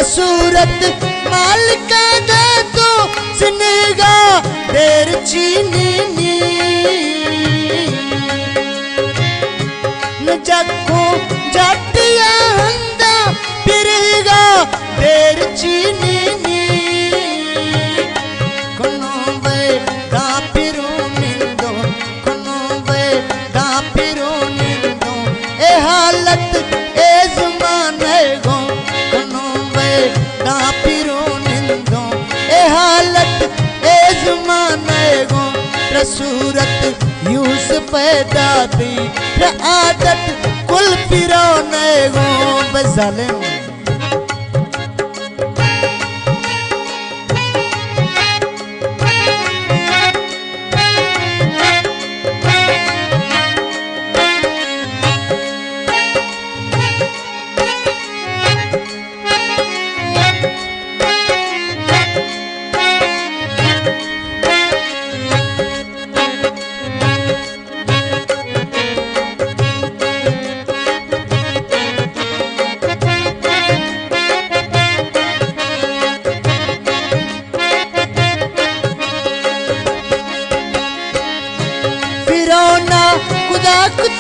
सूरत मालिका दे तो सिनेगा देर चीनी नी न जखो जाटिया हंदा फिरेगा देर चीनी नी कोनो वे दा फिरो निंदो कोनो वे दा फिरो निंदो ए हालत ए ज़माने गो कोनो वे दा फिरो निंदो ए हालत ए ज़माने गो सूरत यूस पैदा थी आदत कुल फिरो ने गो बजालिम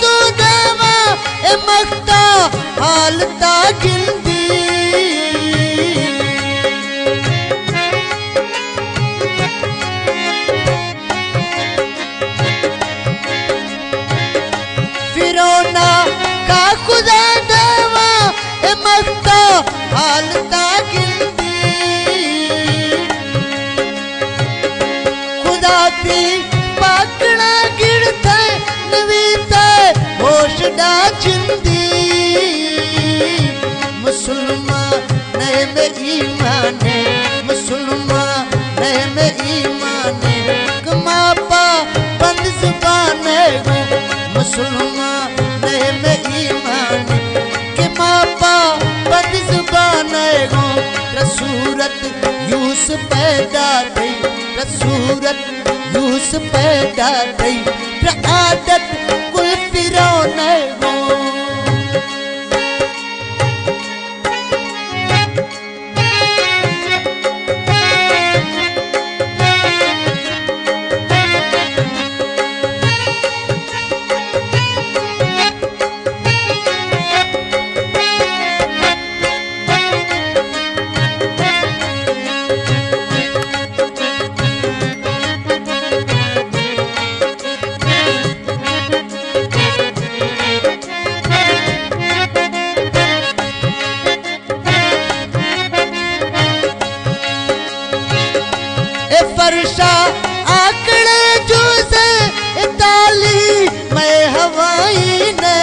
तो देवा ए मख्ता हालता गिंदी फिरौना का खुदा देवा ए मख्ता हालता गिंदी खुदा थी पाकड़ा गिरता नवीता होशडा चिंदी मुसलमान नए में ईमाने मुसलमान नए में ईमाने कमापा बंद जुबाने गो मुसलमान नए में ईमाने कमापा बंद जुबाने गो सूरत यूस पैदा थी सूरत यूस पैदा थी आदत कुल फिरो ने गो फरशा आकड़े जूसे इताली मैं हवाई ने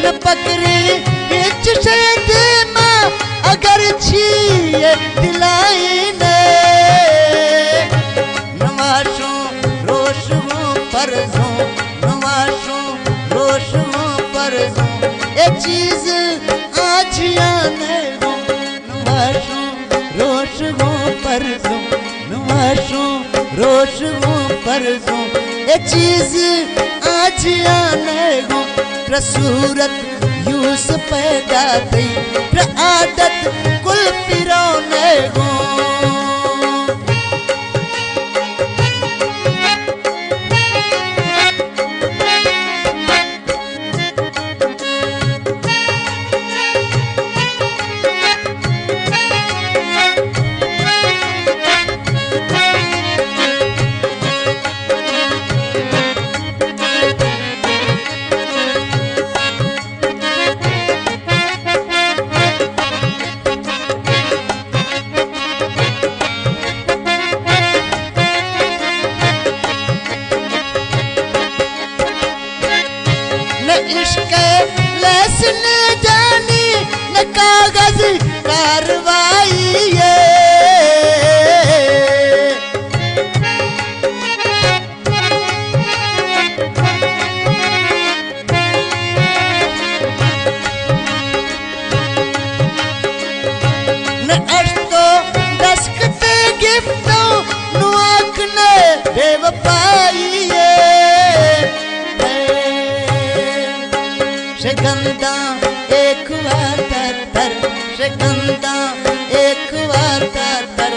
न पकड़ी बिच शेदे मां अगर छिए दिलाई ने नवाशों रोश परजों नवाशों रोशों परजों ये चीज आज आने गो नवाशों रोशों परजों नवाशों रोशों परजों ये चीज आज आने गो सूरत यूस पैदा थी आदत कुल फिरो ने गो इश्क लहसन जानी न कागज कार्रवाई न अश्तो दस्खत गिफ्टों बेवफाइए शिकंदा एक बार तर तर शिकंदा एक बार तर तर